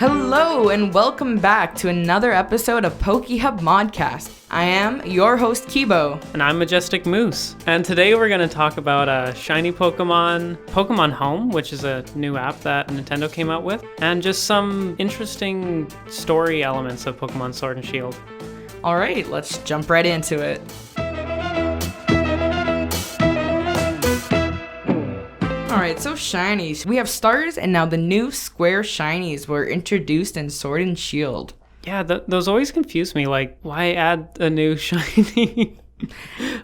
Hello and welcome back to another episode of PokeHub ModCast. I am your host Kibo. And I'm Majestic Moose. And today we're going to talk about shiny Pokemon Home, which is a new app that Nintendo came out with, and just some interesting story elements of Pokemon Sword and Shield. Alright, let's jump right into it. Alright, so shinies. We have stars and now the new square shinies were introduced in Sword and Shield. Yeah, those always confuse me. Like, why add a new shiny?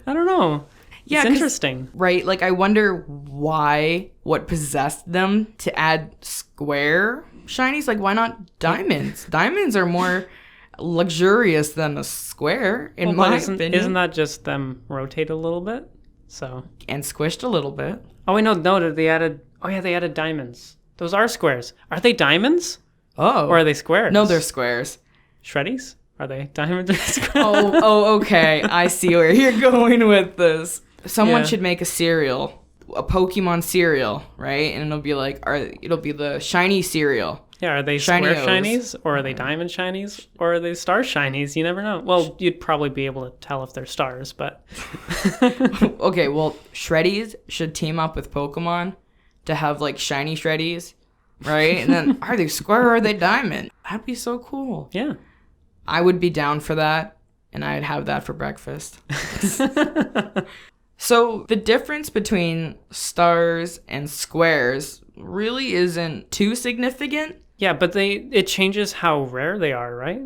I don't know. Yeah, it's interesting. Right, like I wonder what possessed them to add square shinies? Like, why not diamonds? Diamonds are more luxurious than a square, in my opinion. Isn't that just them rotate a little bit? So. And squished a little bit. Oh, wait, no, they added diamonds. Those are squares. Are they diamonds? Oh. Or are they squares? No, they're squares. Shreddies? Are they diamonds or squares? Okay. I see where you're going with this. Someone should make a cereal, a Pokemon cereal, right? And it'll be the shiny cereal. Yeah, are they square shinies, or are they diamond shinies, or are they star shinies? You never know. Well, you'd probably be able to tell if they're stars, but... Okay, well, Shreddies should team up with Pokemon to have, like, shiny Shreddies, right? And then, are they square or are they diamond? That'd be so cool. Yeah. I would be down for that, and I'd have that for breakfast. So, the difference between stars and squares really isn't too significant. Yeah, but it changes how rare they are, right?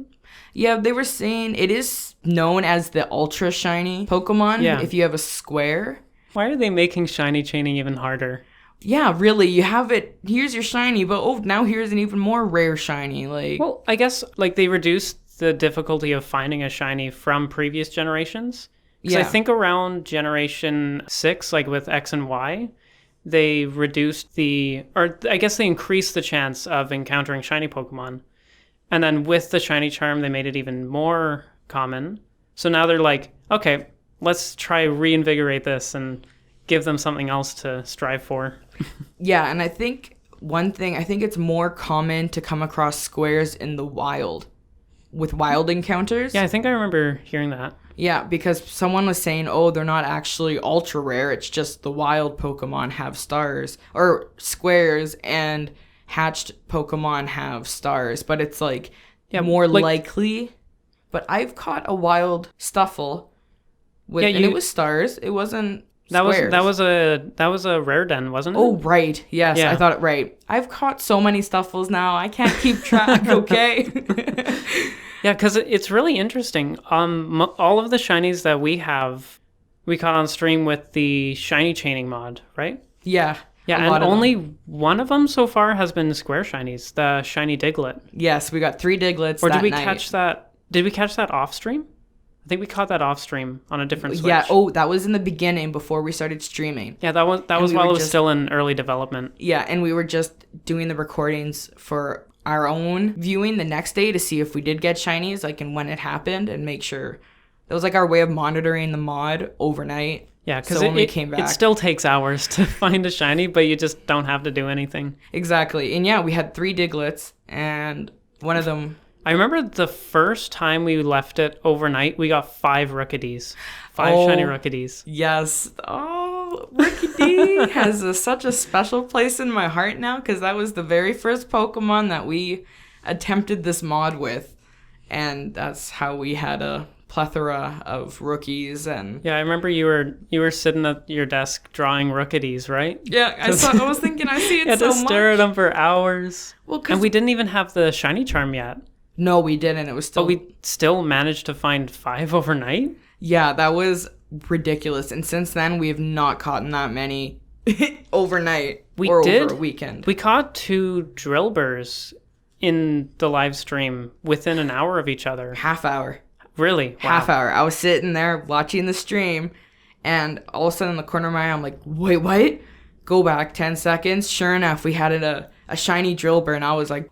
Yeah, they were saying it is known as the ultra shiny Pokemon if you have a square. Why are they making shiny chaining even harder? Yeah, really, you have it, here's your shiny, but now here's an even more rare shiny. Well, I guess they reduced the difficulty of finding a shiny from previous generations. Because I think around Generation 6, like with X and Y, they reduced they increased the chance of encountering shiny Pokemon. And then with the shiny charm, they made it even more common. So now they're like, okay, let's try reinvigorate this and give them something else to strive for. Yeah, and I think it's more common to come across squares in the wild, with wild encounters. Yeah, I think I remember hearing that. Yeah, because someone was saying, they're not actually ultra rare. It's just the wild Pokemon have stars or squares and hatched Pokemon have stars. But it's more likely. But I've caught a wild Stuffle and it was stars. It wasn't squares. That was a rare den, wasn't it? Oh, right. Yes, yeah. I thought it right. I've caught so many Stuffles now. I can't keep track, okay? Yeah, because it's really interesting. All of the shinies that we caught on stream with the shiny chaining mod, right? Yeah. Yeah, and only one of them so far has been square shinies, the shiny Diglett. Yes, we got 3 Diglets Or did we catch that? Did we catch that off stream? I think we caught that off stream on a different Switch. Yeah, that was in the beginning before we started streaming. Yeah, that was while it was still in early development. Yeah, and we were just doing the recordings for our own viewing the next day to see if we did get shinies, and when it happened, and make sure. That was our way of monitoring the mod overnight. Yeah, because when we came back, it still takes hours to find a shiny, but you just don't have to do anything. Exactly. And yeah, we had 3 Diglets, and one of them... I remember the first time we left it overnight, we got 5 Rookidees. 5 shiny Rookidees. Yes. Rookidee has such a special place in my heart now, because that was the very first Pokemon that we attempted this mod with. And that's how we had a plethora of rookies. And yeah, I remember you were sitting at your desk drawing Rookidees, right? Yeah, I was thinking, I see it so much. You had to stare at them for hours. And we didn't even have the shiny charm yet. No, we didn't. It was still... But we still managed to find 5 overnight? Yeah, that was ridiculous. And since then, we have not caught that many overnight over a weekend. We caught 2 Drillburs in the live stream within an hour of each other. Half hour. Really? Wow. Half hour. I was sitting there watching the stream, and all of a sudden in the corner of my eye, I'm like, wait, what? Go back 10 seconds. Sure enough, we had a shiny Drillbur, and I was like,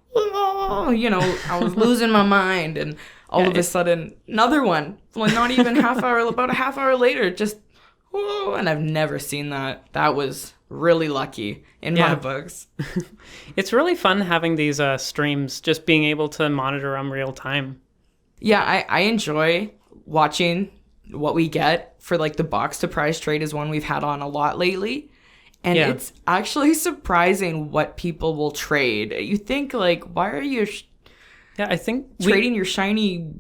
I was losing my mind, and all of a sudden, another one. Not even about a half hour later, just, whoa, and I've never seen that. That was really lucky in my books. It's really fun having these streams, just being able to monitor them real time. Yeah, I enjoy watching what we get for like the box to prize trade is one we've had on a lot lately. And it's actually surprising what people will trade. You think like, why are you I think trading your shiny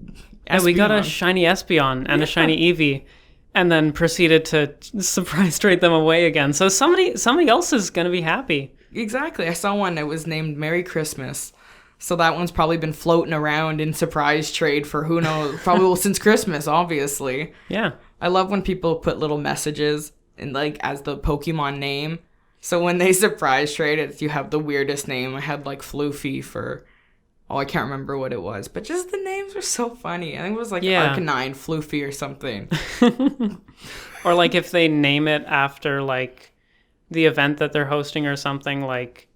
Espeon? We got a shiny Espeon and a shiny Eevee and then proceeded to surprise trade them away again. So somebody else is going to be happy. Exactly. I saw one that was named Merry Christmas. So that one's probably been floating around in surprise trade for who knows, probably since Christmas, obviously. Yeah. I love when people put little messages in like as the Pokemon name. So when they surprise trade it, you have the weirdest name. I had like Floofy for, I can't remember what it was, but just the names were so funny. I think it was like Arcanine Floofy or something. Or like if they name it after like the event that they're hosting or something, like,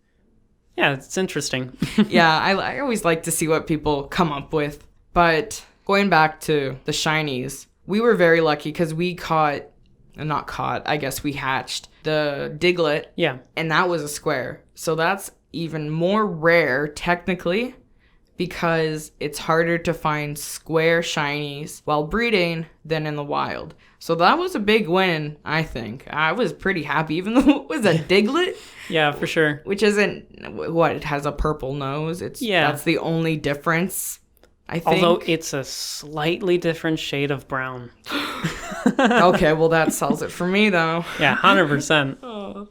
yeah, it's interesting. Yeah, I always like to see what people come up with. But going back to the shinies, we were very lucky because we I guess we hatched the Diglett. Yeah. And that was a square. So that's even more rare, technically, because it's harder to find square shinies while breeding than in the wild. So that was a big win, I think. I was pretty happy, even though it was a Diglett. Yeah, for sure. Which isn't, it has a purple nose. That's the only difference, I think. Although it's a slightly different shade of brown. Okay, well, that sells it for me, though. Yeah, 100%.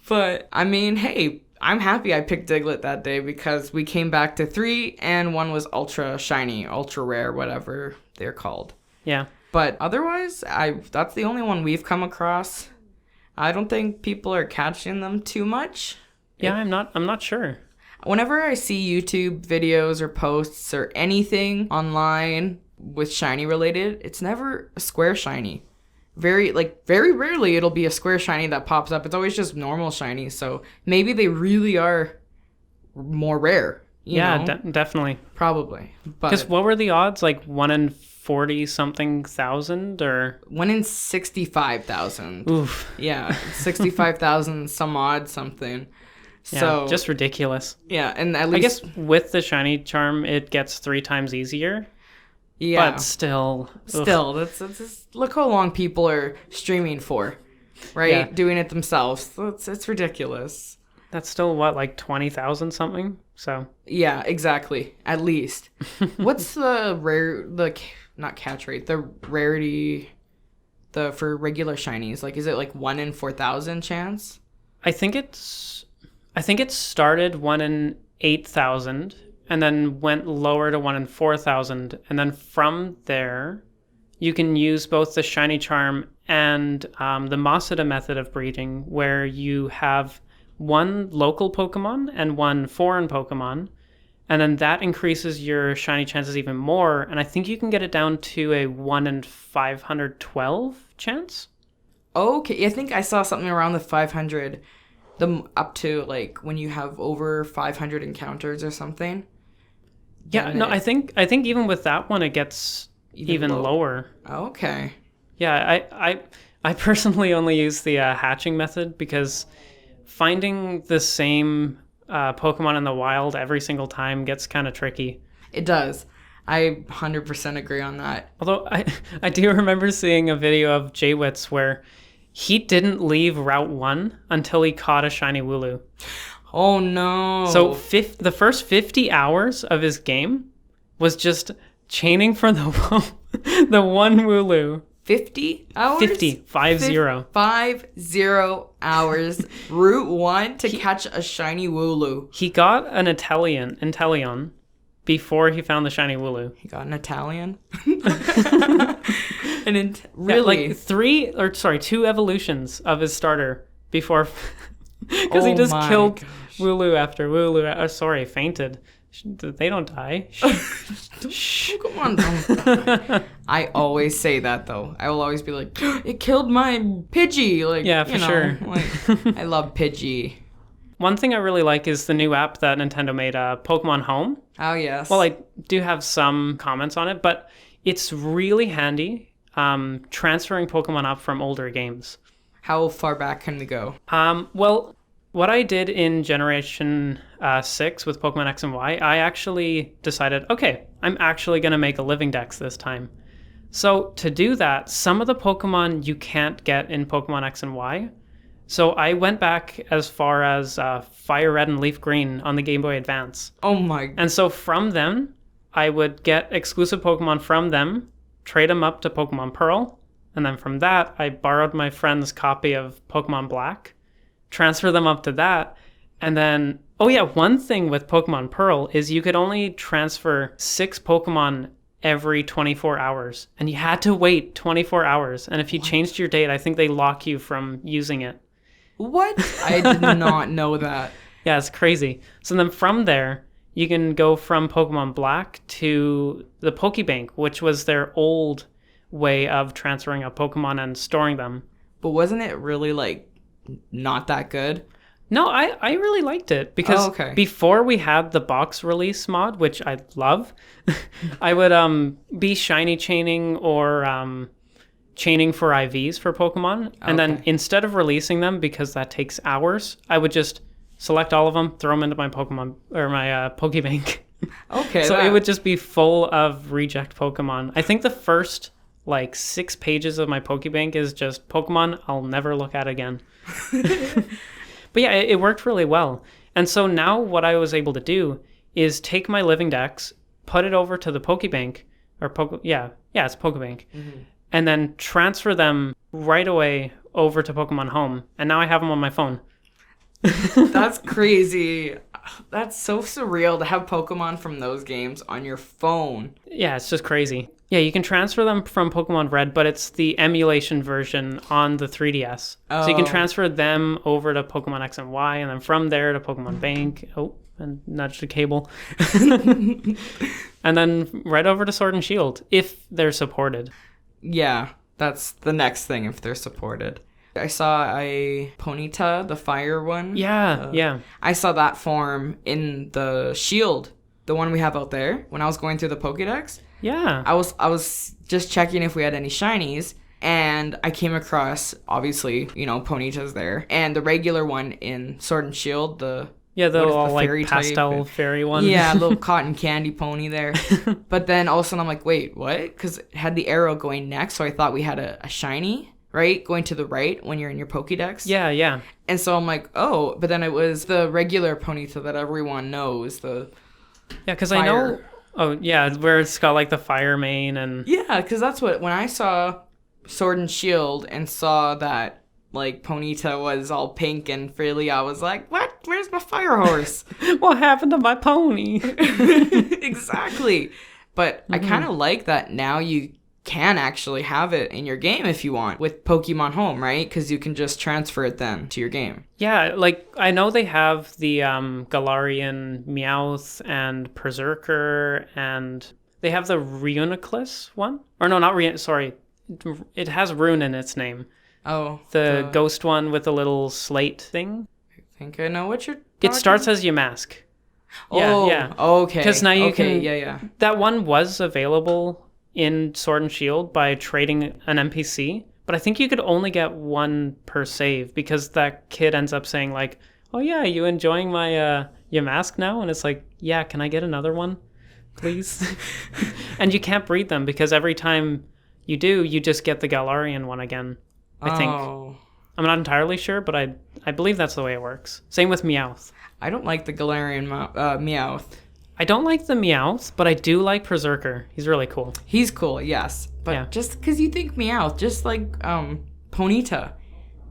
But, I mean, hey, I'm happy I picked Diglett that day because we came back to 3 and one was ultra shiny, ultra rare, whatever they're called. Yeah. But otherwise, that's the only one we've come across. I don't think people are catching them too much. Yeah, I'm not sure. Whenever I see YouTube videos or posts or anything online with shiny related, it's never a square shiny. Very rarely it'll be a square shiny that pops up. It's always just normal shiny. So maybe they really are more rare. You know? Definitely. Probably. Because what were the odds? Like 1 in 40 something thousand or 1 in 65,000. Oof. Yeah, 65,000 some odd something. So just ridiculous. Yeah, and at least I guess with the shiny charm it gets 3 times easier. Yeah. But still, that's look how long people are streaming for, right? Yeah. Doing it themselves. It's ridiculous. That's still what, like 20,000 something? So yeah, exactly. At least. What's not catch rate, the rarity, for regular shinies? Like, is it like 1 in 4,000 chance? I think it started 1 in 8,000 and then went lower to 1 in 4,000, and then from there you can use both the shiny charm and the Masada method of breeding, where you have 1 local Pokemon and 1 foreign Pokemon, and then that increases your shiny chances even more, and I think you can get it down to a 1 in 512 chance. Okay, I think I saw something around the 500, up to like when you have over 500 encounters or something. Yeah, no, I think even with that one it gets even lower. Okay. Yeah, I personally only use the hatching method because finding the same Pokemon in the wild every single time gets kind of tricky. It does. I 100% agree on that. Although I do remember seeing a video of Jaywitz where he didn't leave Route 1 until he caught a shiny Wooloo. Oh, no. So the first 50 hours of his game was just chaining for the one Wooloo. 50 hours? 50 hours, Route 1 to catch a shiny Wooloo. He got an Inteleon before he found the shiny Wooloo. He got an Italian? Really? Yeah, like 2 evolutions of his starter before... Because he just killed Wooloo after Wooloo. Fainted. They don't die. Shh. Come on, don't die. I always say that, though. I will always be like, it killed my Pidgey. Like, yeah, for sure. Like, I love Pidgey. One thing I really like is the new app that Nintendo made, Pokemon Home. Oh, yes. Well, I do have some comments on it, but it's really handy. transferring Pokemon up from older games. How far back can we go? Well, what I did in Generation 6 with Pokemon X and Y, I actually decided, okay, I'm actually going to make a living dex this time. So to do that, some of the Pokemon you can't get in Pokemon X and Y. So I went back as far as Fire Red and Leaf Green on the Game Boy Advance. Oh my. And so from them, I would get exclusive Pokemon from them, trade them up to Pokemon Pearl, and then from that, I borrowed my friend's copy of Pokemon Black, transfer them up to that, and then, oh yeah, one thing with Pokemon Pearl is you could only transfer 6 Pokemon every 24 hours, and you had to wait 24 hours, and if you changed your date, I think they lock you from using it. What? I did not know that. Yeah, it's crazy. So then from there, you can go from Pokemon Black to the Pokebank, which was their old way of transferring a Pokemon and storing them. But wasn't it really, like, not that good? No, I really liked it because before we had the box release mod, which I love, I would be shiny chaining or chaining for IVs for Pokemon. And then instead of releasing them, because that takes hours, I would just select all of them, throw them into my Pokemon or my Pokebank. Okay. So it would just be full of reject Pokemon. I think the first 6 pages of my Pokebank is just Pokemon I'll never look at again. But yeah, it worked really well. And so now what I was able to do is take my living dex, put it over to the Pokebank, or it's Pokebank, and then transfer them right away over to Pokemon Home. And now I have them on my phone. That's crazy. That's so surreal to have Pokemon from those games on your phone. Yeah, it's just crazy. Yeah, you can transfer them from Pokemon Red, but it's the emulation version on the 3DS. Oh. So you can transfer them over to Pokemon X and Y, and then from there to Pokemon Bank. Oh, and nudge the cable. And then right over to Sword and Shield, if they're supported. Yeah, that's the next thing, if they're supported. I saw a Ponyta, the fire one. Yeah. I saw that form in the Shield, the one we have out there, when I was going through the Pokédex. Yeah. I was just checking if we had any shinies, and I came across, obviously, Ponyta's there, and the regular one in Sword and Shield, the all fairy pastel fairy one. Yeah, little cotton candy pony there. But then all of a sudden I'm like, wait, what? Because it had the arrow going next, so I thought we had a shiny, right? Going to the right when you're in your Pokédex. Yeah. And so I'm like, oh, but then it was the regular Ponyta that everyone knows, the because I know. Oh, yeah, where it's got the fire mane and... Yeah, because that's when I saw Sword and Shield and saw that, Ponyta was all pink and frilly, I was like, what? Where's my fire horse? What happened to my pony? Exactly. But I kind of like that now you can actually have it in your game if you want with Pokemon Home, right? Because you can just transfer it then to your game. Yeah, I know they have the Galarian Meowth and Berserker, and they have the Reuniclus one. Or no, not sorry. It has Rune in its name. Oh. The ghost one with the little slate thing. I think I know what you're talking. It starts as Yamask. Yeah. Okay. Because now you can... Yeah. That one was available in Sword and Shield by trading an NPC, but I think you could only get one per save because that kid ends up saying oh yeah, you enjoying my Yamask now? And it's yeah, can I get another one, please? And you can't breed them because every time you do, you just get the Galarian one again, I think. I'm not entirely sure, but I believe that's the way it works. Same with Meowth. I don't like the Galarian Meowth. I don't like the Meowth, but I do like Berserker. He's really cool. He's cool, yes. But just because you think Meowth, just like Ponyta,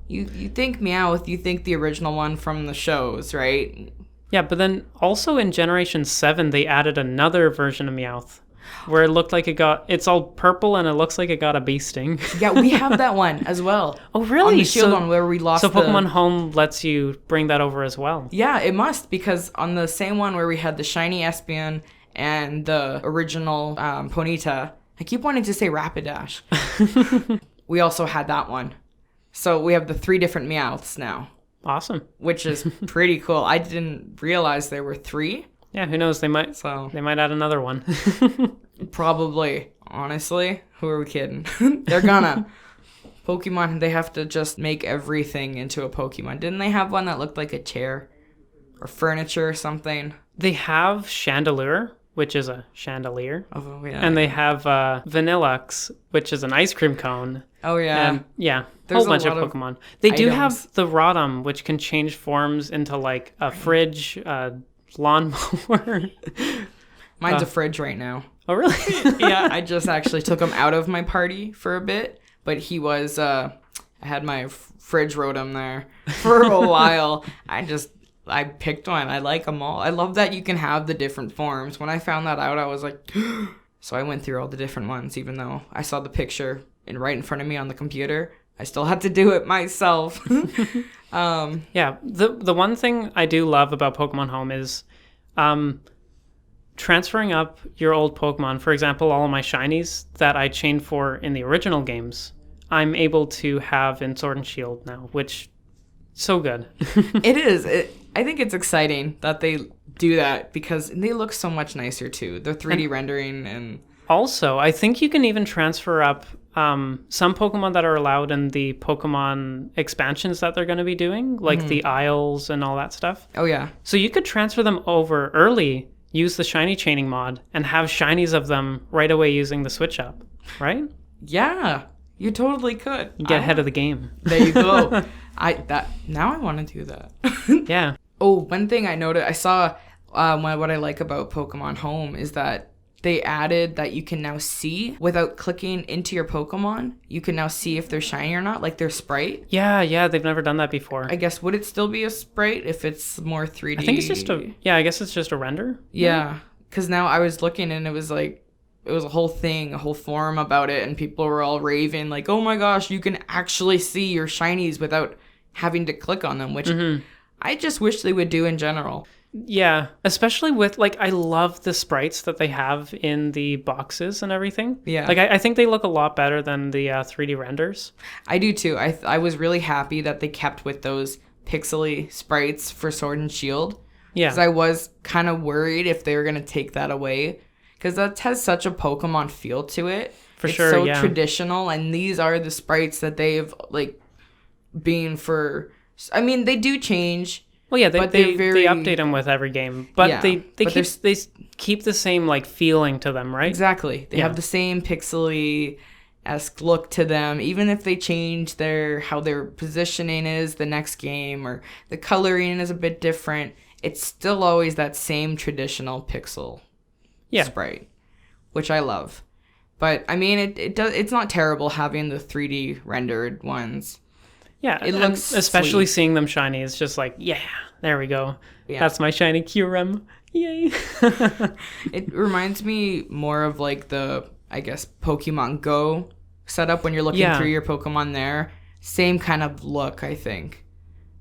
you think Meowth, you think the original one from the shows, right? Yeah, but then also in Generation 7, they added another version of Meowth where it looked like it's all purple and it looks like it got a bee sting. Yeah, we have that one as well. Oh, really? On the Shield one where we lost So Pokemon Home lets you bring that over as well. Yeah, it must, because on the same one where we had the shiny Espeon and the original Ponyta, I keep wanting to say Rapidash. We also had that one. So we have the 3 different Meowths now. Awesome. Which is pretty cool. I didn't realize there were 3. Yeah, who knows? They might add another one. Probably, honestly. Who are we kidding? They're gonna. Pokemon, they have to just make everything into a Pokemon. Didn't they have one that looked like a chair? Or furniture or something? They have Chandelure, which is a chandelier. Oh, yeah. And they have Vanillux, which is an ice cream cone. Oh, yeah. And, yeah, There's whole bunch of Pokemon. They do have the Rotom, which can change forms into like a fridge, a lawnmower. Mine's a fridge right now. Oh, really? Yeah, I just actually took him out of my party for a bit, but he was, I had my fridge Rotom there for a while. I picked one. I like them all. I love that you can have the different forms. When I found that out, I was like, so I went through all the different ones, even though I saw the picture right in front of me on the computer. I still had to do it myself. Yeah, the one thing I do love about Pokemon Home is transferring up your old Pokemon. For example, all of my shinies that I chained for in the original games, I'm able to have in Sword and Shield now, which so good. It is. I think it's exciting that they do that because they look so much nicer too. The 3D rendering and also, I think you can even transfer up some Pokemon that are allowed in the Pokemon expansions that they're going to be doing, like the Isles and all that stuff. Oh, yeah. So you could transfer them over early, use the shiny chaining mod, and have shinies of them right away using the switch up, right? Yeah, you totally could. You get ahead of the game. There you go. Now I want to do that. Yeah. Oh, one thing I noticed, I saw what I like about Pokemon Home is that they added that you can now see without clicking into your Pokemon. You can now see if they're shiny or not, like their sprite. Yeah, they've never done that before. I guess, would it still be a sprite if it's more 3D? I think it's just I guess it's just a render. Yeah, because now I was looking and it was like, it was a whole thing, a whole forum about it, and people were all raving, like, oh my gosh, you can actually see your shinies without having to click on them, which I just wish they would do in general. Yeah, especially with, like, I love the sprites that they have in the boxes and everything. Yeah. Like, I think they look a lot better than the 3D renders. I do too. I was really happy that they kept with those pixely sprites for Sword and Shield. Yeah. Because I was kind of worried if they were going to take that away. Because that has such a Pokemon feel to it. For sure, It's so traditional, and these are the sprites that they've, like, been for... I mean, they do change... Well, yeah, they update them with every game, but they keep the same like feeling to them, right? Exactly. They have the same pixely-esque look to them, even if they change how their positioning is the next game or the coloring is a bit different. It's still always that same traditional pixel sprite, which I love. But I mean, it's not terrible having the 3D rendered ones. Yeah, it looks especially sweet. Seeing them shiny is just like, yeah, there we go. Yeah. That's my shiny Kyurem. Yay. It reminds me more of like the, I guess, Pokemon Go setup when you're looking through your Pokemon there. Same kind of look, I think.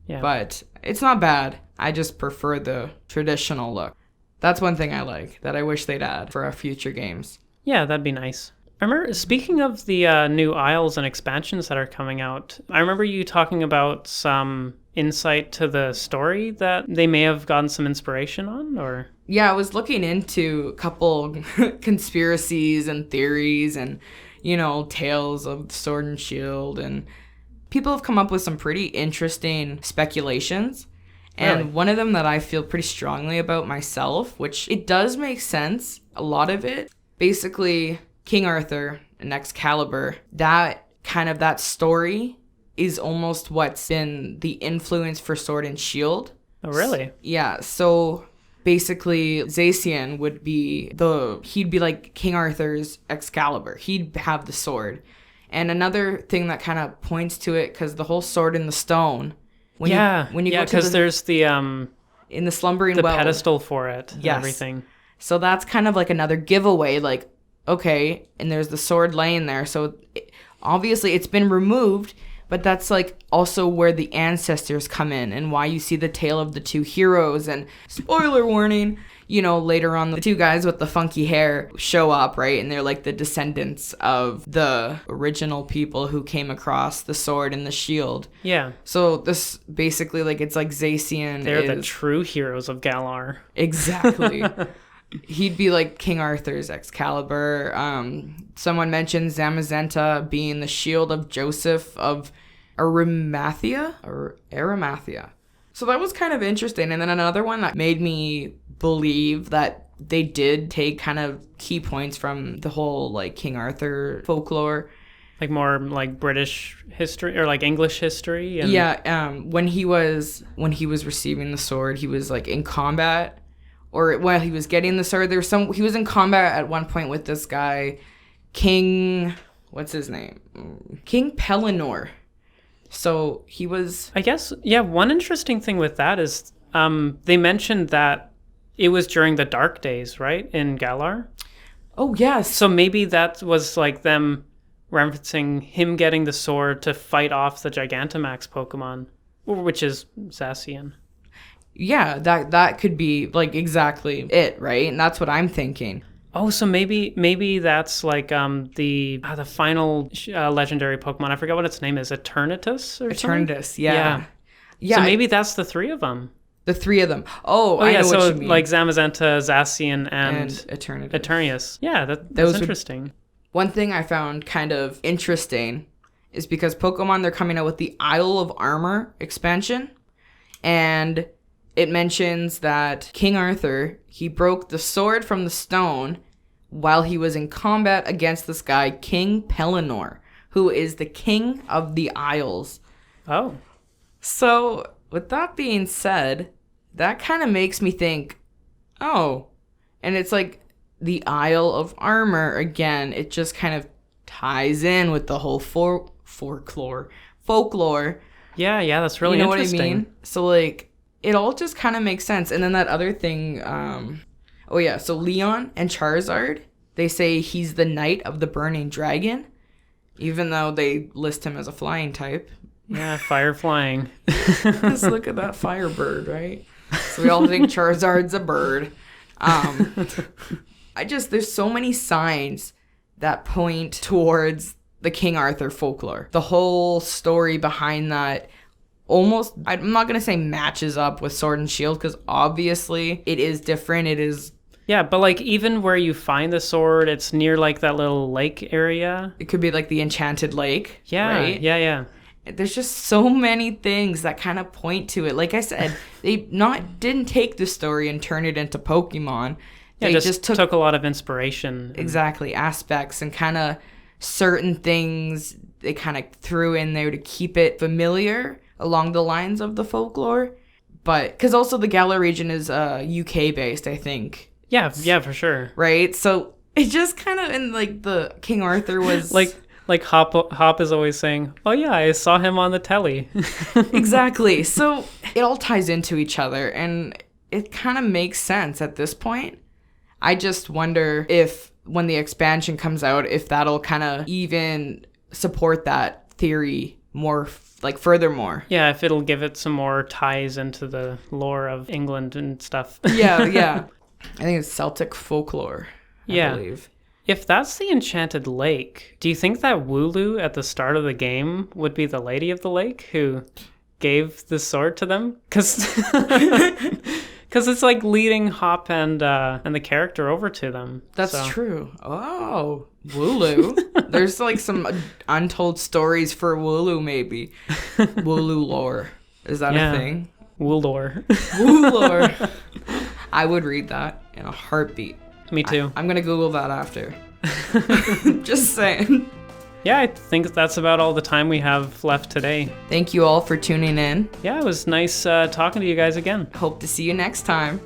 Yeah. But it's not bad. I just prefer the traditional look. That's one thing I like that I wish they'd add for our future games. Yeah, that'd be nice. I remember, speaking of the new Isles and expansions that are coming out, I remember you talking about some insight to the story that they may have gotten some inspiration on, or? Yeah, I was looking into a couple conspiracies and theories and, tales of Sword and Shield, and people have come up with some pretty interesting speculations. And one of them that I feel pretty strongly about myself, which it does make sense, a lot of it, basically... King Arthur and Excalibur, that story is almost what's been the influence for Sword and Shield. Oh, really? Yeah, so basically Zacian he'd be like King Arthur's Excalibur. He'd have the sword. And another thing that kind of points to it, because the whole sword in the stone. When you go because there's the... in the slumbering well. The pedestal for it and everything. So that's kind of like another giveaway, like, okay, and there's the sword laying there. So obviously it's been removed, but that's like also where the ancestors come in and why you see the tale of the two heroes. And spoiler warning, later on the two guys with the funky hair show up, right? And they're like the descendants of the original people who came across the sword and the shield. Yeah. So this basically it's like Zacian They're the true heroes of Galar. Exactly. He'd be like King Arthur's Excalibur. Someone mentioned Zamazenta being the shield of Joseph of Arimathea. So that was kind of interesting. And then another one that made me believe that they did take kind of key points from the whole like King Arthur folklore. Like more like British history or like English history. And... Yeah. When he was receiving the sword, he was like in combat, or while he was getting the sword, he was in combat at one point with this guy, King. What's his name? King Pellinor. So he was... I guess, yeah, one interesting thing with that is they mentioned that it was during the Dark Days, right, in Galar? Oh, yes. So maybe that was like them referencing him getting the sword to fight off the Gigantamax Pokemon, which is Zacian. Yeah, that could be like exactly it, right? And that's what I'm thinking. Oh, so maybe that's like the final legendary Pokemon. I forget what its name is. Eternatus or something? Eternatus, yeah. So maybe that's the three of them. The three of them. Oh, I know what you mean. Like Zamazenta, Zacian, and Eternatus. Yeah, that's interesting. One thing I found kind of interesting is because Pokemon, they're coming out with the Isle of Armor expansion, and it mentions that King Arthur, he broke the sword from the stone while he was in combat against this guy, King Pellinor, who is the king of the Isles. Oh. So, with that being said, that kind of makes me think, oh, and it's like the Isle of Armor again. It just kind of ties in with the whole folklore. Yeah, that's really interesting. What I mean? So, like, it all just kind of makes sense. And then that other thing, so Leon and Charizard, they say he's the Knight of the Burning Dragon, even though they list him as a flying type. Yeah, fire flying. Just look at that firebird, right? So we all think Charizard's a bird. There's so many signs that point towards the King Arthur folklore. The whole story behind that almost, I'm not going to say matches up with Sword and Shield, because obviously it is different. It is... Yeah, but like even where you find the sword, it's near like that little lake area. It could be like the Enchanted Lake. Yeah, right? Yeah. There's just so many things that kind of point to it. Like I said, they didn't take the story and turn it into Pokemon. They just took a lot of inspiration. Exactly, aspects and kind of certain things they kind of threw in there to keep it familiar along the lines of the folklore. But because also the Galar region is UK based, I think. Yeah, for sure. Right? So it just kind of, in like the King Arthur was... Like Hop is always saying, oh yeah, I saw him on the telly. Exactly. So it all ties into each other, and it kind of makes sense at this point. I just wonder if when the expansion comes out, if that'll kind of even support that theory more, like furthermore. Yeah, if it'll give it some more ties into the lore of England and stuff. Yeah. I think it's Celtic folklore, I believe. If that's the Enchanted Lake, do you think that Wooloo at the start of the game would be the Lady of the Lake who gave the sword to them? Because it's like leading Hop and the character over to them. That's true. Oh, Wooloo. There's like some untold stories for Wooloo, maybe. Wooloo lore. Is that a thing? Woolore. Woolore. I would read that in a heartbeat. Me too. I'm going to Google that after. Just saying. Yeah, I think that's about all the time we have left today. Thank you all for tuning in. Yeah, it was nice talking to you guys again. Hope to see you next time.